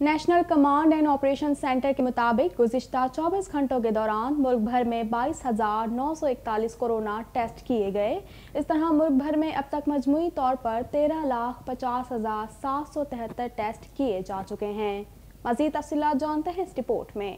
National command and operation centre के मुताबिक गुज़िश्ता 24 घंटों के दौरान मुल्क भर में 22,941 कोरोना टेस्ट किए गए। इस तरह मुल्क भर में अब तक मजमूई तौर पर 13,50,773 टेस्ट किए जा चुके हैं। मज़ीद तफसीलात जानते हैं इस रिपोर्ट में।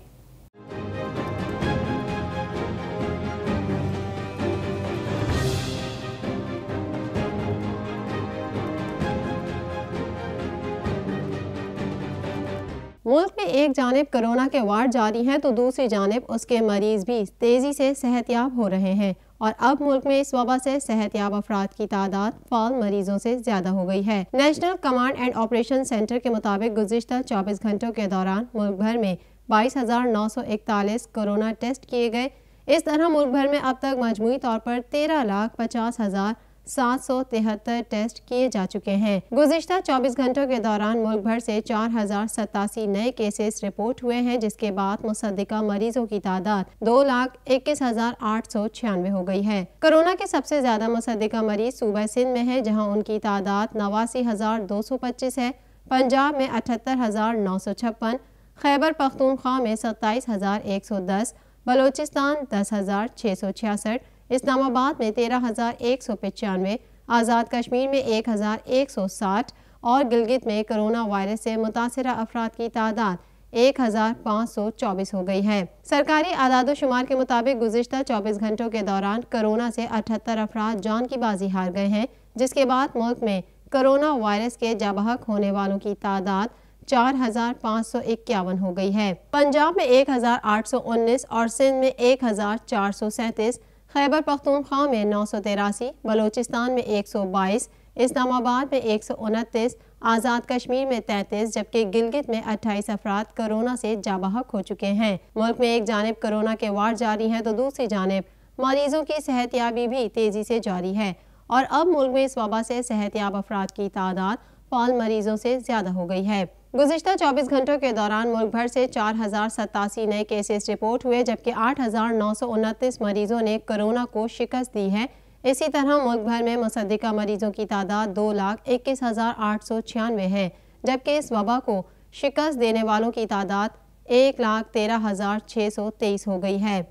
मुल्क में एक जानिब कोरोना के वार्ड जारी हैं तो दूसरी जानिब उसके मरीज भी तेज़ी से सेहतयाब हो रहे हैं और अब मुल्क में इस वबा से सेहतयाब अफराद की तादाद फाल मरीजों से ज़्यादा हो गई है। National command and operation centre के मुताबिक गुज़िश्ता 24 घंटों के दौरान मुल्क भर में 22,941 कोरोना टेस्ट किए गए। इस तरह मुल्क भर में अब तक मजमूई तौर पर 13,50,773 टेस्ट किए जा चुके हैं। गुज़िश्ता 24 घंटों के दौरान मुल्क भर से 4,087 नए केसेस रिपोर्ट हुए हैं, जिसके बाद मुसद्दिका मरीजों की तादाद 2,21,896 हो गई है। कोरोना के सबसे ज्यादा मुसद्दिका मरीज सूबा सिंध में है, जहां उनकी तादाद 89,225 है। पंजाब में 78,956, खैबर पख्तूनख्वा में 27,110, बलोचिस्तान 10,666, इस्लामाबाद में 13,195, आज़ाद कश्मीर में 1,160 और गिलगित में कोरोना वायरस से मुतासरा अफराद की तादाद 1,524 हो गई है। सरकारी आदाद-ओ-शुमार के मुताबिक गुज़िश्ता 24 घंटों के दौरान कोरोना से 78 अफराद जान की बाजी हार गए हैं, जिसके बाद मुल्क में कोरोना वायरस के जाबहक होने वालों की तादाद 4,551 हो गई है। पंजाब में 1,819 और सिंध में 1,437, खैबर पख्तूनख्वा में 983, बलोचिस्तान में 122, इस्लामाबाद में 129, आज़ाद कश्मीर में 33 जबकि गिलगित में 28 अफराद कोरोना से जाबहक हो चुके हैं। मुल्क में एक जानिब कोरोना के वार्ड जारी हैं तो दूसरी जानिब मरीजों की सेहतयाबी भी तेज़ी से जारी है और अब मुल्क में इस वबा से सेहतयाब अफराद की तादाद फाल मरीजों से ज़्यादा हो गई है। गुज़िश्ता 24 घंटों के दौरान मुल्क भर से 4,087 नए केसेस रिपोर्ट हुए, जबकि 8,929 मरीजों ने कोरोना को शिकस्त दी है। इसी तरह मुल्क भर में मुसद्दिका मरीजों की तादाद 2,21,896 है, जबकि इस वबा को शिकस्त देने वालों की तादाद 1,13,623 हो गई है।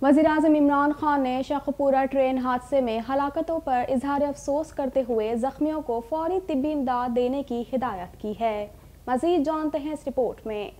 वज़ीर-ए-आज़म इमरान खान ने शेखुपुरा ट्रेन हादसे में हलाकतों पर इजहार अफसोस करते हुए जख्मियों को फौरी तिब्बी इमदाद देने की हिदायत की है। मज़ीद जानते हैं इस रिपोर्ट में।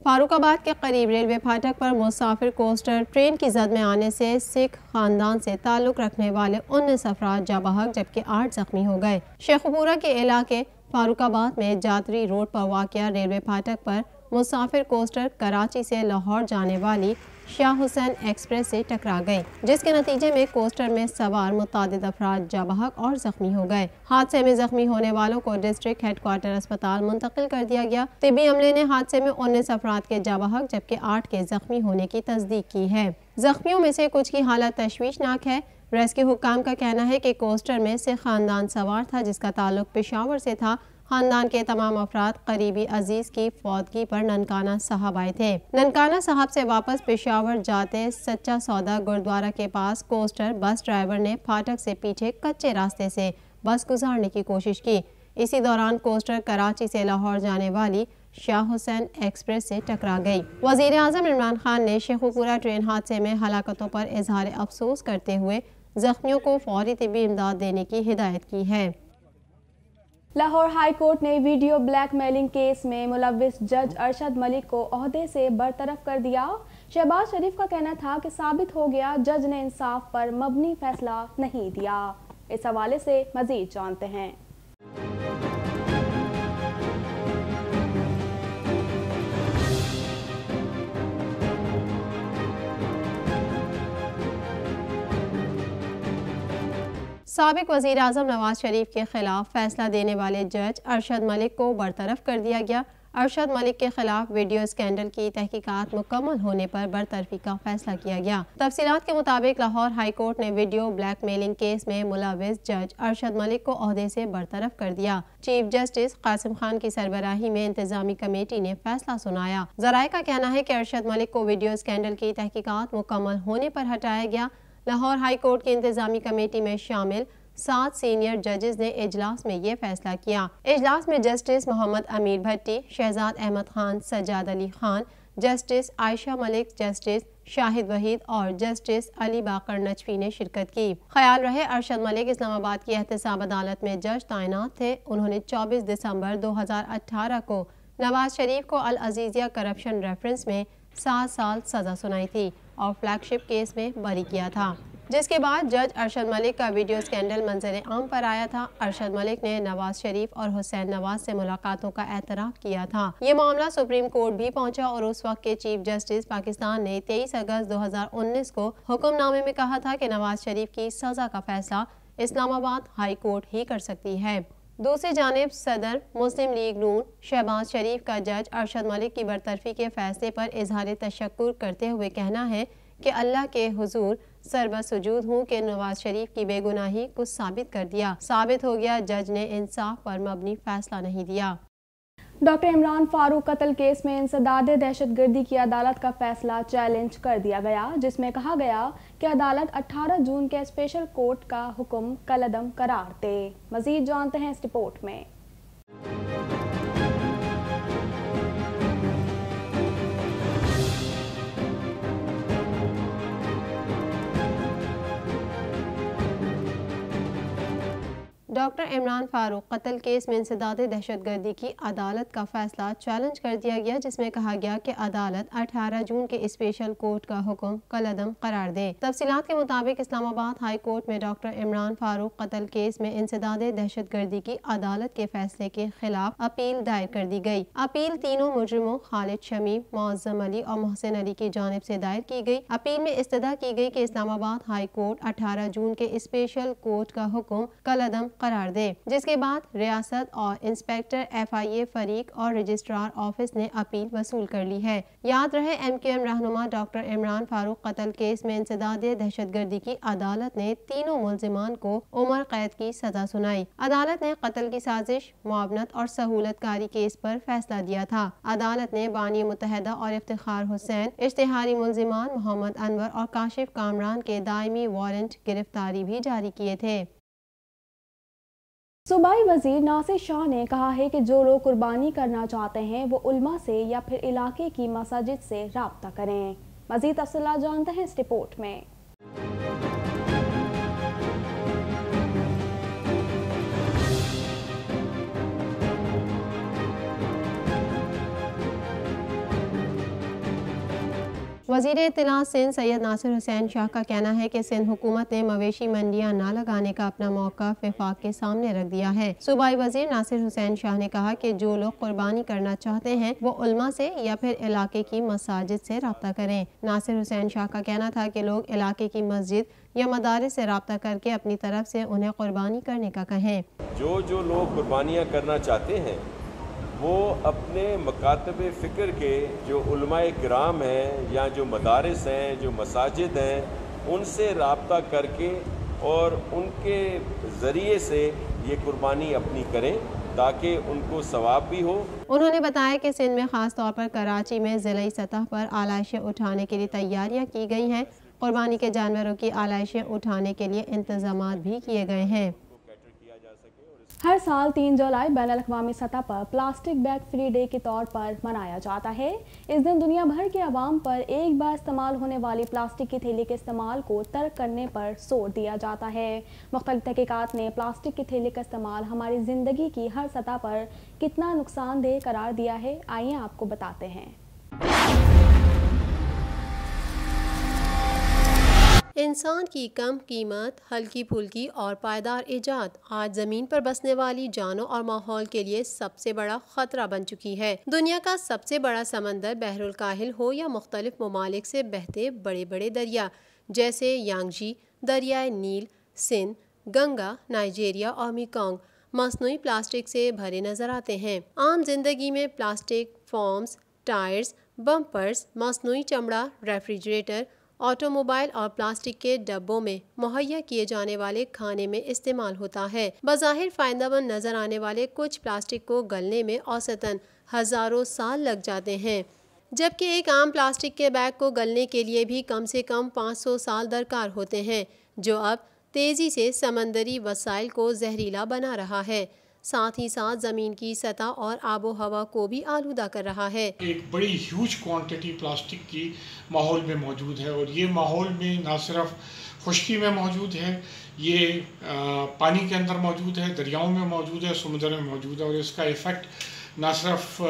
फारुखाबाद के करीब रेलवे फाटक पर मुसाफिर कोस्टर ट्रेन की जद में आने से सिख खानदान से ताल्लुक़ रखने वाले 19 अफराद जाबहक जबकि 8 जख्मी हो गए। शेखुपुरा के इलाके फारुखाबाद में जातरी रोड पर वाक़या रेलवे फाटक पर मुसाफिर कोस्टर कराची से लाहौर जाने वाली शाह हुसैन एक्सप्रेस से टकरा गई, जिसके नतीजे में कोस्टर में सवार मुतादिद अफराद जाबहक और जख्मी हो गए। हादसे में जख्मी होने वालों को डिस्ट्रिक्ट हेडक्वार्टर अस्पताल मुंतकिल कर दिया गया। तिब्बी अमले ने हादसे में 19 अफराद के जाबहक जबकि 8 के जख्मी होने की तस्दीक की है। जख्मियों में से कुछ की हालत तशवीशनाक है। रेस्क्यू हुक्काम का कहना है कि कोस्टर में से खानदान सवार था, जिसका ताल्लुक पेशावर से था। खानदान के तमाम अफराद करीबी अजीज की फौतगी पर ननकाना साहब आए थे। ननकाना साहब से वापस पेशावर जाते सच्चा सौदा गुरुद्वारा के पास कोस्टर बस ड्राइवर ने फाटक से पीछे कच्चे रास्ते से बस गुजारने की कोशिश की। इसी दौरान कोस्टर कराची से लाहौर जाने वाली शाह हुसैन एक्सप्रेस से टकरा गई। वज़ीर-ए-आज़म इमरान खान ने शेखुपुरा ट्रेन हादसे में हलाकतों पर इजहार अफसोस करते हुए जख्मियों को फौरी तिब्बी इमदाद देने की हिदायत की है। लाहौर हाई कोर्ट ने वीडियो ब्लैकमेलिंग केस में मुलव्विस जज अरशद मलिक को ओहदे से बरतरफ कर दिया। शहबाज शरीफ का कहना था कि साबित हो गया जज ने इंसाफ पर मबनी फैसला नहीं दिया। इस हवाले से मजीद जानते हैं। साबिक वज़ीर आज़म नवाज शरीफ के खिलाफ फैसला देने वाले जज अरशद मलिक को बरतरफ कर दिया गया। अरशद मलिक के खिलाफ वीडियो स्कैंडल की तहकीकात मुकम्मल होने पर बरतरफी का फैसला किया गया। तफसीलात के मुताबिक लाहौर हाई कोर्ट ने वीडियो ब्लैकमेलिंग केस में मुलविस जज अरशद मलिक को ओहदे से बरतरफ कर दिया। चीफ जस्टिस कासिम खान की सरबराही में इंतजामी कमेटी ने फैसला सुनाया। जराये का कहना है कि अरशद मलिक को वीडियो स्कैंडल की तहकीकात मुकम्मल होने पर हटाया गया। लाहौर हाई कोर्ट की इंतजामी कमेटी में शामिल 7 सीनियर जजेस ने इजलास में ये फैसला किया। इजलास में जस्टिस मोहम्मद अमीर भट्टी, शहजाद अहमद खान, सज्जाद अली खान, जस्टिस आयशा मलिक, जस्टिस शाहिद वहीद और जस्टिस अली बाकर नजफी ने शिरकत की। ख्याल रहे अरशद मलिक इस्लामाबाद की एहतसाब अदालत में जज तैनात थे। उन्होंने 24 दिसंबर 2018 को नवाज शरीफ को अल अजीजिया करप्शन रेफरेंस में 7 साल सजा सुनाई थी और फ्लैगशिप केस में बरी किया था, जिसके बाद जज अरशद मलिक का वीडियो स्कैंडल मंजर आम पर आया था। अरशद मलिक ने नवाज शरीफ और हुसैन नवाज से मुलाकातों का एतराफ़ किया था। ये मामला सुप्रीम कोर्ट भी पहुंचा और उस वक्त के चीफ जस्टिस पाकिस्तान ने 23 अगस्त 2019 को हुक्मनामे में कहा था कि नवाज शरीफ की सजा का फैसला इस्लामाबाद हाई कोर्ट ही कर सकती है। दूसरी जानिब सदर मुस्लिम लीग नून शहबाज शरीफ का जज अरशद मलिक की बरतरफी के फैसले पर इजहार तशक्कुर करते हुए कहना है कि अल्लाह के हुजूर सरबसुजूद हूँ कि नवाज शरीफ की बेगुनाही को साबित कर दिया। साबित हो गया जज ने इंसाफ पर मबनी फैसला नहीं दिया। डॉक्टर इमरान फारूक कत्ल केस में इंसदाद दहशतगर्दी की अदालत का फैसला चैलेंज कर दिया गया, जिसमें कहा गया कि अदालत 18 जून के स्पेशल कोर्ट का हुक्म कलअदम करार दे। मजीद जानते हैं इस रिपोर्ट में। डॉक्टर इमरान फारूक कत्ल केस में इंसदाद दहशतगर्दी की अदालत का फैसला चैलेंज कर दिया गया, जिसमें कहा गया कि अदालत 18 जून के स्पेशल कोर्ट का हुक्म कलअदम करार दे। तफसीलात के मुताबिक इस्लामाबाद हाई कोर्ट में डॉक्टर इमरान फारूक कत्ल केस में इंसदाद दहशतगर्दी की अदालत के फैसले के खिलाफ अपील दायर कर दी गई। अपील तीनों मुजरिमों खालिद शमीम, मुअज्जम अली और मोहसिन अली की जानिब से दायर की गई। अपील में इस्तदा की गई कि इस्लामाबाद हाई कोर्ट 18 जून के स्पेशल कोर्ट का हुक्म कलअदम करार दे, जिसके बाद रियासत और इंस्पेक्टर FIA फरीक और रजिस्ट्रार ऑफिस ने अपील वसूल कर ली है। याद रहे MQM रहनुमा डॉक्टर इमरान फारूक कत्ल केस में इंसदाद दहशतगर्दी की अदालत ने तीनों मुल्जिमान को उम्र कैद की सजा सुनाई। अदालत ने कत्ल की साजिश, मुआवनत और सहूलतकारी केस पर फैसला दिया था। अदालत ने बानी मुत्तहिदा और इफ्तिखार हुसैन, इश्तिहारी मुल्जिमान मोहम्मद अनवर और काशिफ कामरान के दायमी वारंट गिरफ्तारी भी जारी किए थे। सूबाई वजीर नासिर शाह ने कहा है कि जो लोग कुर्बानी करना चाहते हैं वो उल्मा से या फिर इलाके की मसाजिद से राब्ता करें। मज़ीद तफसीलात जानते हैं इस रिपोर्ट में। वज़ीर इत्तलात सिंध सैयद नासिर हुसैन शाह का कहना है कि सिंध हुकूमत ने मवेशी मंडियां न लगाने का अपना मौका विफाक के सामने रख दिया है। सूबाई वज़ीर नासिर हुसैन शाह ने कहा कि जो लोग कुर्बानी करना चाहते हैं वो उल्मा से या फिर इलाके की मसाजिद से रब्ता करें। नासिर हुसैन शाह का कहना था कि लोग इलाके की मस्जिद या मदारिस से रब्ता करके अपनी तरफ से उन्हें कुर्बानी करने का कहें। जो लोग कुर्बानियाँ करना चाहते हैं वो अपने मकातब फ़िक्र के जो उलमाए किराम हैं या जो मदारिस हैं, जो मसाजिद हैं, उनसे रब्ता करके और उनके ज़रिए से ये कुर्बानी अपनी करें ताकि उनको सवाब भी हो। उन्होंने बताया कि सिंध में ख़ास तौर पर कराची में ज़िलाई सतह पर आलाइशें उठाने के लिए तैयारियां की गई हैं। कुर्बानी के जानवरों की आलाइशें उठाने के लिए इंतजामात भी किए गए हैं। हर साल 3 जुलाई बैनुल-अक़वामी सतह पर प्लास्टिक बैग फ्री डे के तौर पर मनाया जाता है। इस दिन दुनिया भर के अवाम पर एक बार इस्तेमाल होने वाली प्लास्टिक की थैली के इस्तेमाल को तर्क करने पर जोर दिया जाता है। मुख्तलिफ तहकीकात ने प्लास्टिक की थैली का इस्तेमाल हमारी ज़िंदगी की हर सतह पर कितना नुकसानदेह करार दिया है, आइए आपको बताते हैं। इंसान की कम कीमत, हल्की फुल्की और पायदार ईजाद आज ज़मीन पर बसने वाली जानों और माहौल के लिए सबसे बड़ा ख़तरा बन चुकी है। दुनिया का सबसे बड़ा समंदर बहरुल काहिल हो या मुख्तलिफ ममालिक से बहते बड़े बड़े दरिया जैसे यांगजी, दरियाए नील, सिंध, गंगा, नाइजीरिया और मेकोंग, मसनूई प्लास्टिक से भरे नजर आते हैं। आम जिंदगी में प्लास्टिक फोम्स, टायर्स, बम्पर्स, मसनूई चमड़ा, रेफ्रिजरेटर, ऑटोमोबाइल और प्लास्टिक के डब्बों में मुहैया किए जाने वाले खाने में इस्तेमाल होता है। बज़ाहिर फायदेमंद नजर आने वाले कुछ प्लास्टिक को गलने में औसतन हजारों साल लग जाते हैं, जबकि एक आम प्लास्टिक के बैग को गलने के लिए भी कम से कम 500 साल दरकार होते हैं, जो अब तेजी से समंदरी वसाइल को जहरीला बना रहा है, साथ ही साथ ज़मीन की सतह और आबो हवा को भी आलूदा कर रहा है। एक बड़ी ह्यूज क्वांटिटी प्लास्टिक की माहौल में मौजूद है और ये माहौल में ना सिर्फ खुश्की में मौजूद है, ये पानी के अंदर मौजूद है, दरियाओं में मौजूद है, समुद्र में मौजूद है और इसका इफ़ेक्ट ना सिर्फ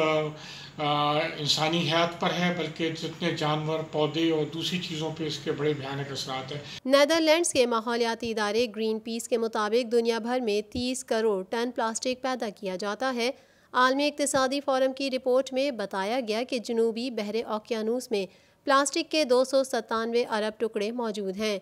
इंसानी हयात पर है बल्कि जितने जानवर, पौधे और दूसरी चीज़ों पे इसके बड़े भयानक असरात हैं। नेदरलैंड्स के माहौलियाती इदारे ग्रीन पीस के मुताबिक दुनिया भर में 30 करोड़ टन प्लास्टिक पैदा किया जाता है। आलमी इक्तिसादी फोरम की रिपोर्ट में बताया गया कि जनूबी बहरे ओकियानूस में प्लास्टिक के 297 अरब टुकड़े मौजूद हैं।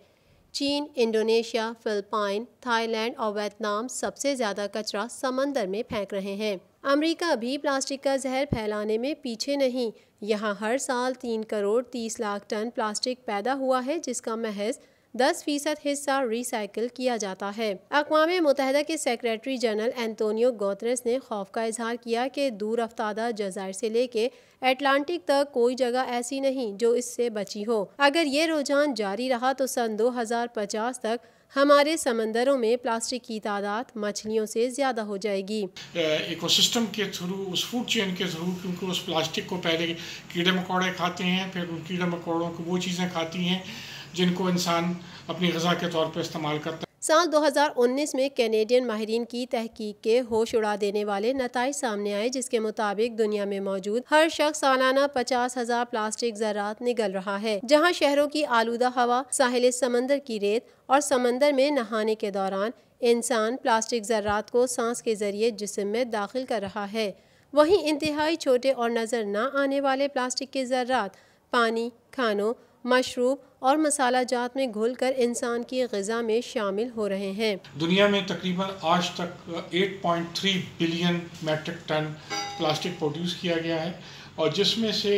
चीन, इंडोनेशिया, फिलिपाइन, थाईलैंड और वियतनाम सबसे ज़्यादा कचरा समंदर में फेंक रहे हैं। अमेरिका भी प्लास्टिक का जहर फैलाने में पीछे नहीं। यहाँ हर साल 3 करोड़ 30 लाख टन प्लास्टिक पैदा हुआ है, जिसका महज 10% हिस्सा रिसाइकिल किया जाता है। अक़वाम मुत्तहिदा के सेक्रेटरी जनरल एंटोनियो गुतेरेस ने खौफ का इजहार किया कि दूर अफ्तादा जज़ायर से लेके अटलांटिक तक कोई जगह ऐसी नहीं जो इससे बची हो। अगर ये रुझान जारी रहा तो सन 2050 तक हमारे समंदरों में प्लास्टिक की तादाद मछलियों से ज़्यादा हो जाएगी। इकोसिस्टम के थ्रू, उस फूड चेन के थ्रू, क्योंकि उस प्लास्टिक को पहले कीड़े मकोड़े खाते हैं, फिर उन कीड़े मकोड़ों को वो चीज़ें खाती हैं जिनको इंसान अपनी ग़िज़ा के तौर पर इस्तेमाल करता है। साल 2019 में कैनेडियन माहिरीन की तहकीक के होश उड़ा देने वाले नताइज सामने आए, जिसके मुताबिक दुनिया में मौजूद हर शख्स सालाना 50,000 प्लास्टिक ज़रात निगल रहा है। जहां शहरों की आलूदा हवा, साहिल समंदर की रेत और समंदर में नहाने के दौरान इंसान प्लास्टिक ज़रात को सांस के जरिए जिस्म में दाखिल कर रहा है, वहीं इंतहाई छोटे और नज़र न आने वाले प्लास्टिक के ज़रात पानी, खानों, मशरूब और मसाला जात में घुलकर इंसान की ग़िज़ा में शामिल हो रहे हैं। दुनिया में तकरीबन आज तक 8.3 billion metric ton plastic produce किया गया है और जिसमें से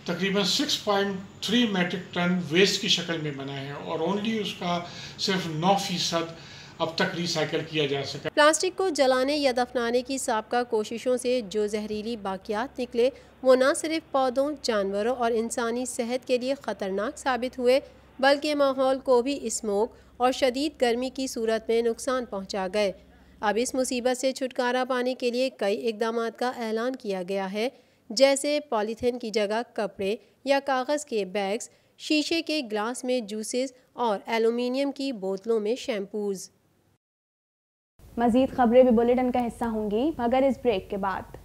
तकरीबन 6.3 मेट्रिक टन वेस्ट की शक्ल में बना है और ओनली उसका सिर्फ 9% अब तक रिसाइकिल किया जा सका। प्लास्टिक को जलाने या दफनाने की साबका कोशिशों से जो जहरीली बाकियात निकले वो न सिर्फ पौधों, जानवरों और इंसानी सेहत के लिए ख़तरनाक साबित हुए, बल्कि माहौल को भी स्मोक और शदीद गर्मी की सूरत में नुकसान पहुँचा गए। अब इस मुसीबत से छुटकारा पाने के लिए कई इकदाम का ऐलान किया गया है, जैसे पॉलीथीन की जगह कपड़े या कागज़ के बैग्स, शीशे के ग्लास में जूसेस और एलुमिनियम की बोतलों में शैम्पूज़। मज़ीद खबरें भी बुलेटिन का हिस्सा होंगी मगर इस ब्रेक के बाद।